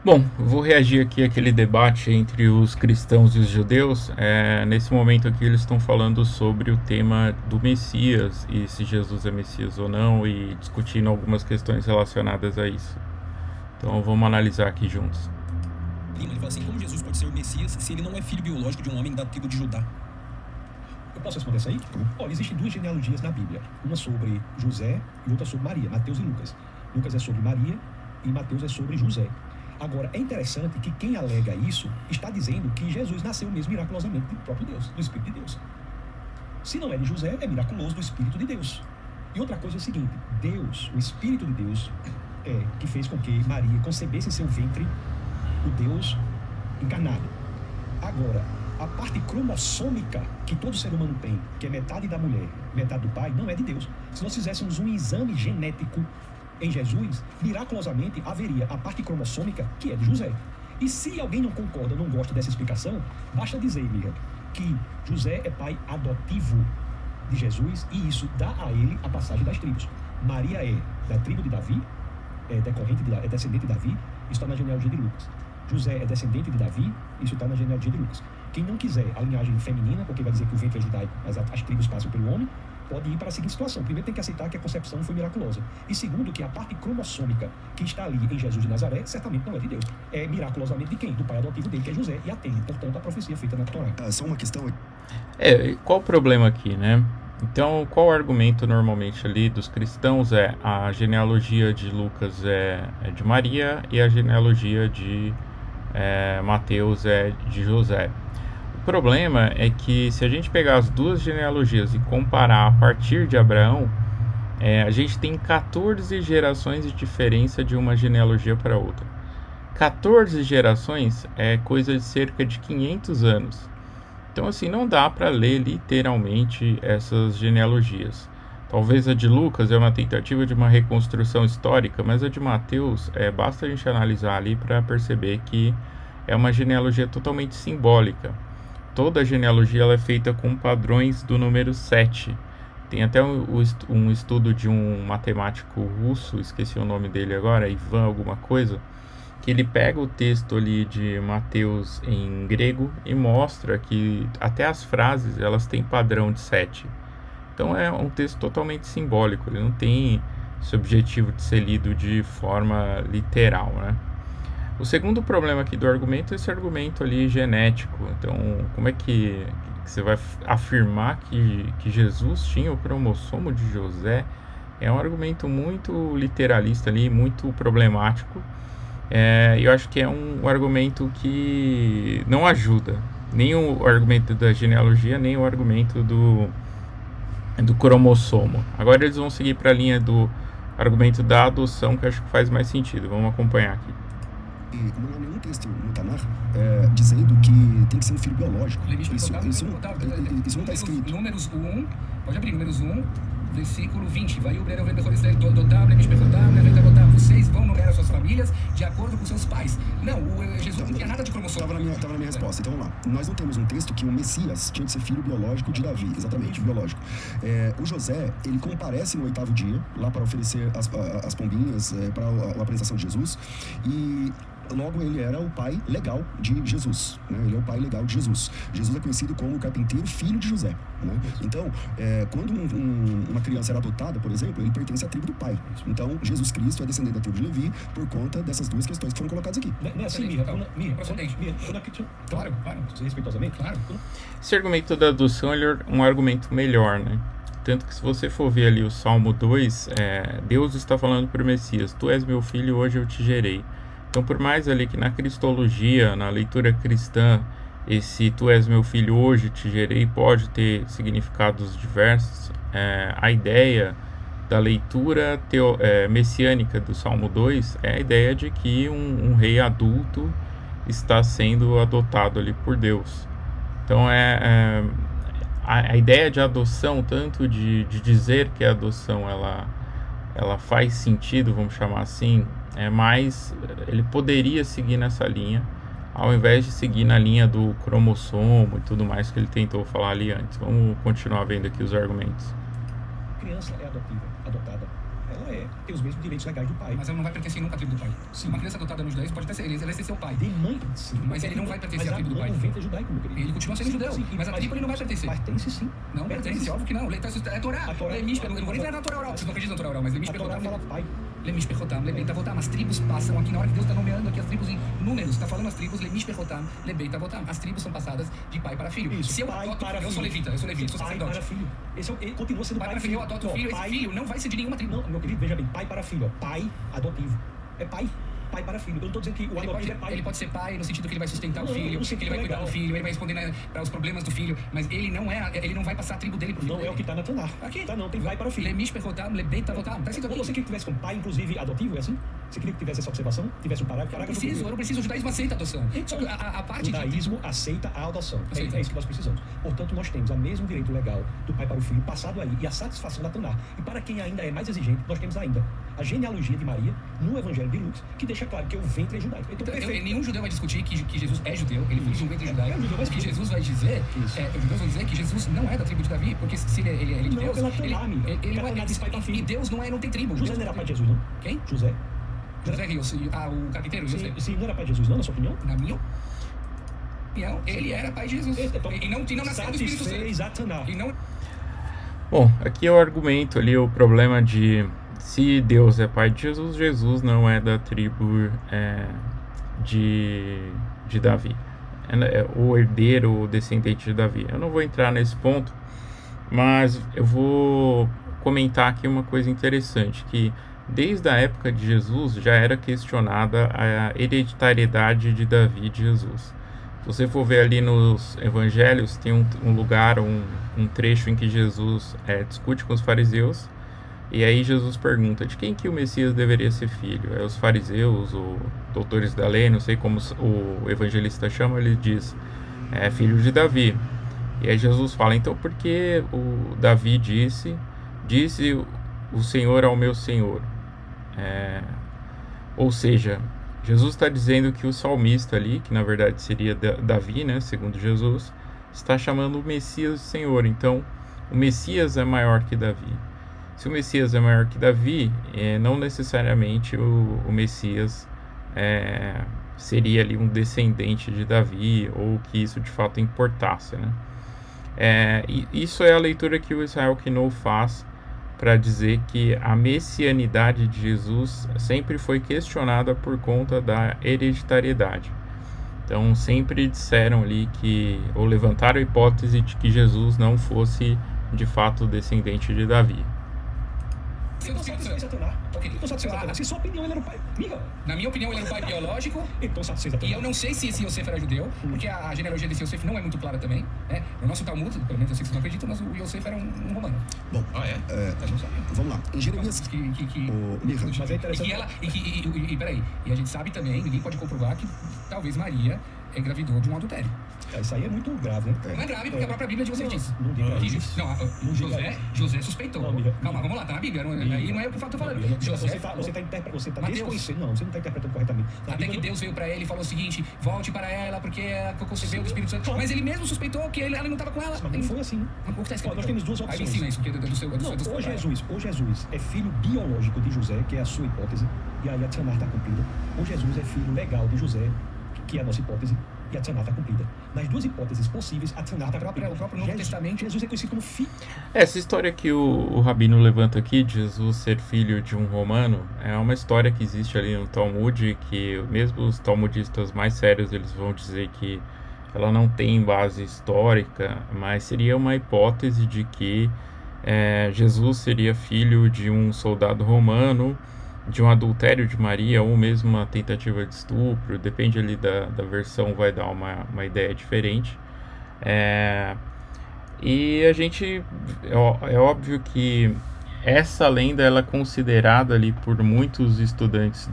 Bom, vou reagir aqui àquele debate entre os cristãos e os judeus. Nesse momento aqui eles estão falando sobre o tema do Messias e se Jesus é Messias ou não e discutindo algumas questões relacionadas a isso. Então vamos analisar aqui juntos. Ele fala assim, como Jesus pode ser o Messias se ele não é filho biológico de um homem da tribo de Judá? Eu posso responder isso aí? Olha, existem duas genealogias na Bíblia. Uma sobre José e outra sobre Maria, Mateus e Lucas. Lucas é sobre Maria e Mateus é sobre José. Agora, é interessante que quem alega isso está dizendo que Jesus nasceu mesmo miraculosamente do próprio Deus, do Espírito de Deus. Se não é de José, é miraculoso do Espírito de Deus. E outra coisa é o seguinte, Deus, o Espírito de Deus, que fez com que Maria concebesse em seu ventre o Deus encarnado. Agora, a parte cromossômica que todo ser humano tem, que é metade da mulher, metade do pai, não é de Deus. Se nós fizéssemos um exame genético em Jesus, miraculosamente haveria a parte cromossômica que é de José. E se alguém não concorda, não gosta dessa explicação, basta dizer, Miriam, que José é pai adotivo de Jesus e isso dá a ele a passagem das tribos. Maria é da tribo de Davi, é descendente de Davi, isso está na genealogia de Lucas. José é descendente de Davi, isso está na genealogia de Lucas. Quem não quiser a linhagem feminina, porque vai dizer que o ventre é judaico, as tribos passam pelo homem, pode ir para a seguinte situação. Primeiro, tem que aceitar que a concepção foi miraculosa. E segundo, que a parte cromossômica que está ali em Jesus de Nazaré, certamente não é de Deus. É miraculosamente de quem? Do pai adotivo dele, que é José, e atende, portanto, a profecia feita na Torá. Só uma questão. Qual o problema aqui, né? Então, qual o argumento normalmente ali dos cristãos é a genealogia de Lucas é de Maria e a genealogia de Mateus é de José. O problema é que se a gente pegar as duas genealogias e comparar a partir de Abraão, a gente tem 14 gerações de diferença de uma genealogia para outra. 14 gerações é coisa de cerca de 500 anos. Então, assim, não dá para ler literalmente essas genealogias. Talvez a de Lucas é uma tentativa de uma reconstrução histórica, mas a de Mateus, basta a gente analisar ali para perceber que é uma genealogia totalmente simbólica. Toda a genealogia ela é feita com padrões do número 7. Tem até um estudo de um matemático russo, esqueci o nome dele agora, Ivan alguma coisa, que ele pega o texto ali de Mateus em grego e mostra que até as frases elas têm padrão de 7. Então é um texto totalmente simbólico, ele não tem esse objetivo de ser lido de forma literal, né? O segundo problema aqui do argumento é esse argumento ali genético. Então, como é que você vai afirmar que Jesus tinha o cromossomo de José? É um argumento muito literalista ali, muito problemático. Eu acho que é um argumento que não ajuda. Nem o argumento da genealogia, nem o argumento do cromossomo. Agora eles vão seguir para a linha do argumento da adoção, que eu acho que faz mais sentido. Vamos acompanhar aqui. Não há nenhum texto no Tanar dizendo que tem que ser um filho biológico. Isso não está escrito. Números 1, pode abrir, números 1, versículo 20. Vai o Breno vendo dotar, vocês vão numerar suas famílias de acordo com seus pais. Não, Jesus não tinha nada de cromossomo. Estava na minha resposta, então vamos lá. Nós não temos um texto que o Messias tinha de ser filho biológico de Davi, exatamente, biológico. O José, ele comparece no 8º dia, lá para oferecer as pombinhas, para a apresentação de Jesus, e logo ele era o pai legal de Jesus, né? Ele é o pai legal de Jesus. Jesus é conhecido como o carpinteiro filho de José, né? Então, quando uma criança era adotada, por exemplo, ele pertence à tribo do pai. Então, Jesus Cristo é descendente da tribo de Levi por conta dessas duas questões que foram colocadas aqui. Não é assim, Miriam? Claro, respeitosamente, claro. Esse argumento da adoção ele é um argumento melhor, né? Tanto que se você for ver ali o Salmo 2, Deus está falando para o Messias, tu és meu filho, hoje eu te gerei. Então, por mais ali que na cristologia, na leitura cristã, esse tu és meu filho, hoje te gerei, pode ter significados diversos, a ideia da leitura messiânica do Salmo 2 é a ideia de que um rei adulto está sendo adotado ali por Deus. Então, a ideia de adoção, tanto de dizer que a adoção ela faz sentido, vamos chamar assim, mas ele poderia seguir nessa linha, ao invés de seguir na linha do cromossomo e tudo mais que ele tentou falar ali antes. Vamos continuar vendo aqui os argumentos. A criança é adotada. ela tem os mesmos direitos legais do pai. Mas ela não vai pertencer nunca à tribo do pai. Sim. Uma criança adotada no judaísmo pode até ser, ele vai ser seu pai. De mãe, sim. Mas ele não vai pertencer à tribo do pai. Mas o ventre é judaico, meu querido. Ele continua sendo judeu, Sim, mas a tribo ele não vai pertencer. Pertence sim. Não pertence, óbvio que não. É Torá. A Torá- Lemish, eu não vou nem entrar na Torá oral, vocês não acreditam na Torá oral, mas Lemish A Torá perguntar. fala pai. Lemish perrotam, lebeita votam. As tribos passam aqui na hora que Deus está nomeando aqui as tribos em números. Está falando as tribos, Lemish perrotam, lebeita votam. As tribos são passadas de pai para filho. Isso, Se eu pai adoto, para eu sou filho. levita, eu sou Pai sacerdote. para filho. Ele continua sendo Pai pai para filho, eu adoto o filho, esse pai, filho não vai ser de nenhuma tribo. Não, meu querido, veja bem, pai para filho, ó. Pai adotivo. É pai para filho. Eu não estou dizendo que o adotivo é pai. Ele pode ser pai no sentido que ele vai sustentar o Não, filho, no que ele vai sentido cuidar do legal. filho, ele vai responder para os problemas do filho, mas ele não vai passar a tribo dele pro filho Não dele. é o que está na Tanar. Aqui. Tá não, tem pai para filho. Lemish perrotam, lebeita votam. Tá escrito Ou aqui. você queria que tivesse com pai, inclusive, adotivo, é assim? Você queria que tivesse essa observação? Tivesse um parágrafo? Eu não preciso, o judaísmo aceita a adoção. Só que a O parte de... judaísmo aceita a adoção. Aceita. É isso que nós precisamos. Portanto, nós temos o mesmo direito legal do pai para o filho, passado aí, e a satisfação da Tanar. E para quem ainda é mais exigente, nós temos ainda a genealogia de Maria no Evangelho de Lucas, que deixa claro que o ventre é judaico. Então, perfeito. Nenhum judeu vai discutir que Jesus é judeu, ele foi de um ventre judaico. Mas O que Jesus vai dizer, Isso. os judeus vão dizer que Jesus não é da tribo de Davi, porque se ele é de Não, Deus, pela Tanar, amigo. ele não Pela Tanar diz pai para é... filho. E Deus não tem tribo. José não era pai de Jesus, não? Quem? José? José Rios, o carpinteiro, José. Sim, não era pai de Jesus, não, na sua opinião? Na minha opinião, ele era pai de Jesus. Então, E não nasceu do Espírito Santo. satisfez a Tanar. E não... Bom, aqui é o argumento ali, o problema de se Deus é pai de Jesus, Jesus não é da tribo de Davi. É o herdeiro, o descendente de Davi. Eu não vou entrar nesse ponto, mas eu vou comentar aqui uma coisa interessante, que desde a época de Jesus já era questionada a hereditariedade de Davi e de Jesus. Se você for ver ali nos evangelhos, tem um lugar, um trecho em que Jesus discute com os fariseus, e aí Jesus pergunta de quem que o Messias deveria ser filho. Aí os fariseus, ou doutores da lei, não sei como o evangelista chama, ele diz, é filho de Davi. E aí Jesus fala, então por que o Davi disse o Senhor ao meu Senhor? Ou seja, Jesus está dizendo que o salmista ali, que na verdade seria Davi, né, segundo Jesus, está chamando o Messias de Senhor. Então, o Messias é maior que Davi. Se o Messias é maior que Davi, não necessariamente o Messias seria ali um descendente de Davi, ou que isso de fato importasse, né? E isso é a leitura que o Israel Quinot faz para dizer que a messianidade de Jesus sempre foi questionada por conta da hereditariedade. Então sempre disseram ali ou levantaram a hipótese de que Jesus não fosse de fato descendente de Davi. Então satisfez a Tanar. Então satisfez a Tanar. Se sua opinião, ele era o pai. Miga. Na minha opinião, ele era o pai biológico. Então satisfez a E Tanar. eu não sei se esse Yosef era judeu, porque a genealogia desse Yosef não é muito clara também. No nosso Talmud, pelo menos eu sei que vocês não acreditam, mas o Yosef era um romano. Bom, Eu não sabia. vamos lá. Em Jeremias... Mas é interessante. E peraí, e a gente sabe também, ninguém pode comprovar que talvez Maria engravidou de um adultério. Isso aí é muito grave, né? Não é grave, porque a própria Bíblia de vocês diz. Não diga Que isso. José suspeitou. Não, amiga. Calma, vamos lá, tá na Bíblia. Aí não é o que eu tô falando. Você José está Mateus. desconhecendo. Não, você não está interpretando corretamente. Na Até que Bíblia, Deus veio pra ele e falou o seguinte: volte para ela, porque concebeu do Espírito Santo. Mas ele mesmo suspeitou que ela não estava com ela. Mas não foi assim. O que tá escrito? Nós temos duas Aí me opções. ensina isso, porque é do seu. Não, ou Jesus é filho biológico de José, que é a sua hipótese, e aí a Tanar está cumprida. Ou Jesus é filho legal de José, que é a nossa hipótese, e a Tanar está cumprida. Nas duas hipóteses possíveis, a Tanar está cumprida. O próprio Novo Testamento. Jesus é conhecido como filho. Essa história que o Rabino levanta aqui, de Jesus ser filho de um romano, é uma história que existe ali no Talmud, que mesmo os talmudistas mais sérios, eles vão dizer que ela não tem base histórica, mas seria uma hipótese de que Jesus seria filho de um soldado romano, de um adultério de Maria, ou mesmo uma tentativa de estupro, depende ali da versão, vai dar uma ideia diferente. E a gente, é óbvio que essa lenda ela é considerada ali por muitos estudantes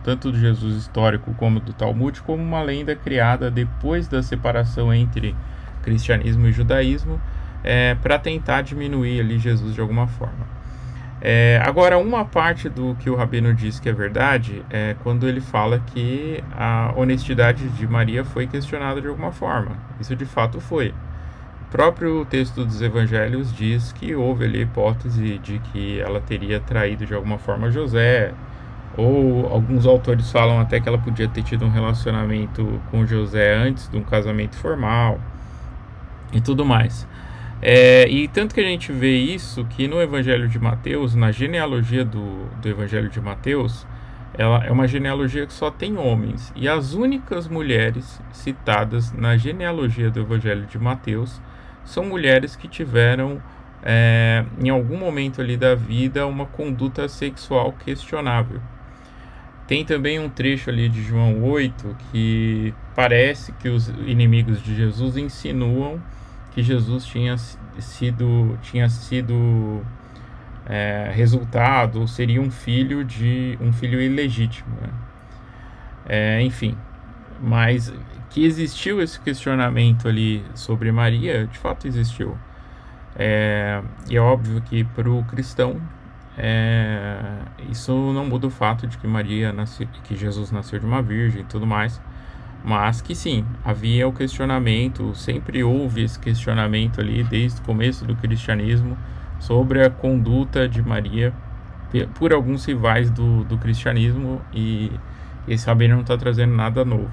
tanto do Jesus histórico como do Talmud como uma lenda criada depois da separação entre cristianismo e judaísmo, para tentar diminuir ali Jesus de alguma forma. Agora, uma parte do que o Rabino diz que é verdade é quando ele fala que a honestidade de Maria foi questionada de alguma forma. Isso de fato foi. próprio texto dos evangelhos diz que houve ali a hipótese de que ela teria traído de alguma forma José, ou alguns autores falam até que ela podia ter tido um relacionamento com José antes de um casamento formal e tudo mais. E tanto que a gente vê isso que no Evangelho de Mateus, na genealogia do Evangelho de Mateus, ela é uma genealogia que só tem homens, e as únicas mulheres citadas na genealogia do Evangelho de Mateus são mulheres que tiveram em algum momento ali da vida uma conduta sexual questionável. Tem também um trecho ali de João 8 que parece que os inimigos de Jesus insinuam que Jesus tinha sido resultado, ou seria um filho ilegítimo, né? Enfim, mas que existiu esse questionamento ali sobre Maria, de fato existiu. E é óbvio que para o cristão isso não muda o fato de que Jesus nasceu de uma virgem e tudo mais, mas que sim, havia o questionamento, sempre houve esse questionamento ali desde o começo do cristianismo sobre a conduta de Maria por alguns rivais do cristianismo, e esse rabino não está trazendo nada novo.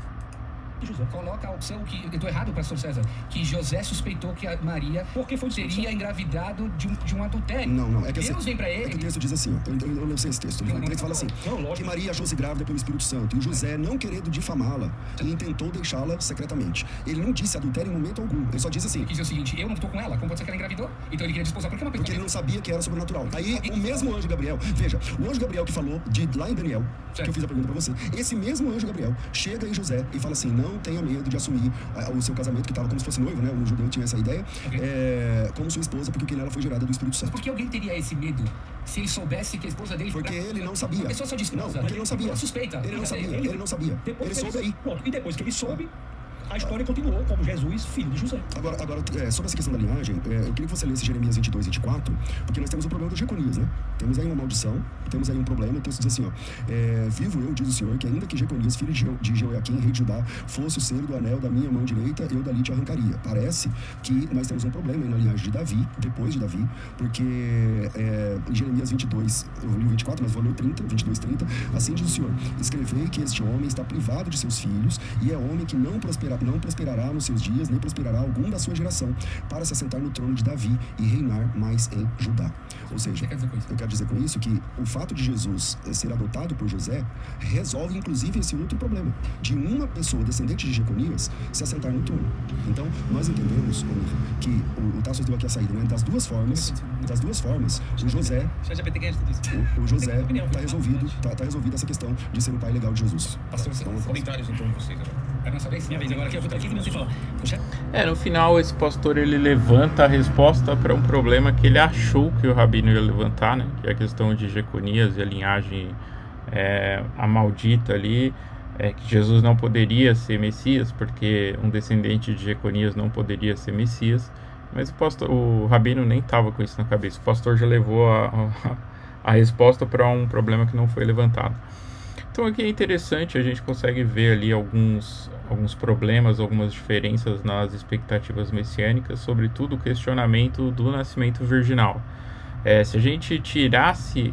José coloca a opção que, eu estou errado, pastor César, que José suspeitou que a Maria teria engravidado de um adultério. Não, é que Deus vem para ele. É que o texto diz assim, eu não sei esse texto, o texto fala assim, que Maria achou-se grávida pelo Espírito Santo, e José, não querendo difamá-la, intentou deixá-la secretamente. Ele não disse adultério em momento algum, ele só diz assim. Ele quis dizer o seguinte, eu não estou com ela, como pode ser que ela engravidou? Então ele queria desposar, porque ele não sabia que era sobrenatural. Aí o mesmo anjo Gabriel, veja, o anjo Gabriel que falou lá em Daniel, que eu fiz a pergunta para você, esse mesmo anjo Gabriel chega em José e fala assim, não tenha medo de assumir o seu casamento, que estava como se fosse noivo, né? O judeu tinha essa ideia, como sua esposa, porque ela foi gerada do Espírito Santo. Por que alguém teria esse medo se ele soubesse que a esposa dele foi... Porque ele não sabia. A pessoa só diz, não, porque ele não sabia. Suspeita. Ele não sabia. Ele soube aí. Pronto, e depois que ele soube, a história continuou como Jesus, filho de José. Agora sobre essa questão da linhagem, eu queria que você lesse Jeremias 22, 24, porque nós temos o problema do Jeconias, né? Temos aí uma maldição, temos aí um problema. O texto diz assim, vivo eu, diz o Senhor, que ainda que Jeconias, filho de Jeoiaquim, rei de Judá, fosse o cero do anel da minha mão direita, eu dali te arrancaria. Parece que nós temos um problema aí na linhagem de Davi, depois de Davi, porque em Jeremias 22, eu li o 24, mas vou ler o 30, 22, 30, assim diz o Senhor, escrevei que este homem está privado de seus filhos, e é homem que não prosperará nos seus dias, nem prosperará algum da sua geração, para se assentar no trono de Davi e reinar mais em Judá. Ou seja, eu quero dizer com isso que o fato de Jesus ser adotado por José resolve inclusive esse outro problema, de uma pessoa descendente de Jeconias se assentar no trono. Então, nós entendemos que o Tassos deu aqui a saída, né? Das duas formas, o José está resolvido, tá resolvida essa questão de ser o pai legal de Jesus. Pastor, comentários então de vocês agora. É nossa vez? Minha vez agora, aqui eu vou estar 15 minutos sem falar. No final, esse pastor ele levanta a resposta para um problema que ele achou que o rabino ia levantar, né? Que é a questão de Jeconias e a linhagem a maldita ali, que Jesus não poderia ser Messias, porque um descendente de Jeconias não poderia ser Messias. Mas o rabino nem estava com isso na cabeça. O pastor já levou a resposta para um problema que não foi levantado. Então aqui é interessante, a gente consegue ver ali alguns problemas, algumas diferenças nas expectativas messiânicas, sobretudo o questionamento do nascimento virginal. Se a gente tirasse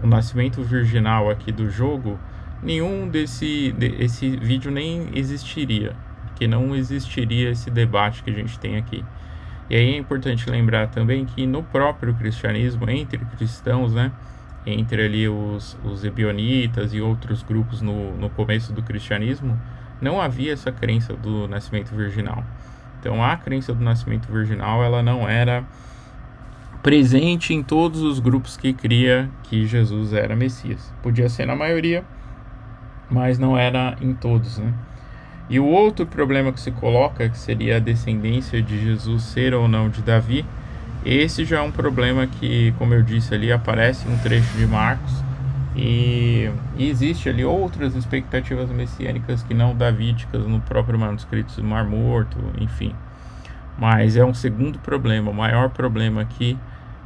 o nascimento virginal aqui do jogo, nenhum esse vídeo nem existiria, porque não existiria esse debate que a gente tem aqui. E aí é importante lembrar também que no próprio cristianismo, entre cristãos, né, entre ali os ebionitas e outros grupos no começo do cristianismo, não havia essa crença do nascimento virginal. Então a crença do nascimento virginal ela não era presente em todos os grupos que cria que Jesus era Messias. Podia ser na maioria, mas não era em todos, né? E o outro problema que se coloca, que seria a descendência de Jesus ser ou não de Davi, esse já é um problema que, como eu disse ali, aparece em um trecho de Marcos, e existe ali outras expectativas messiânicas que não davídicas no próprio manuscrito do Mar Morto, enfim. Mas é um segundo problema, o maior problema aqui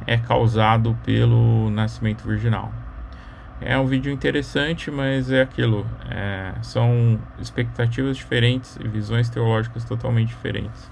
é causado pelo nascimento virginal. É um vídeo interessante, mas é aquilo, são expectativas diferentes e visões teológicas totalmente diferentes.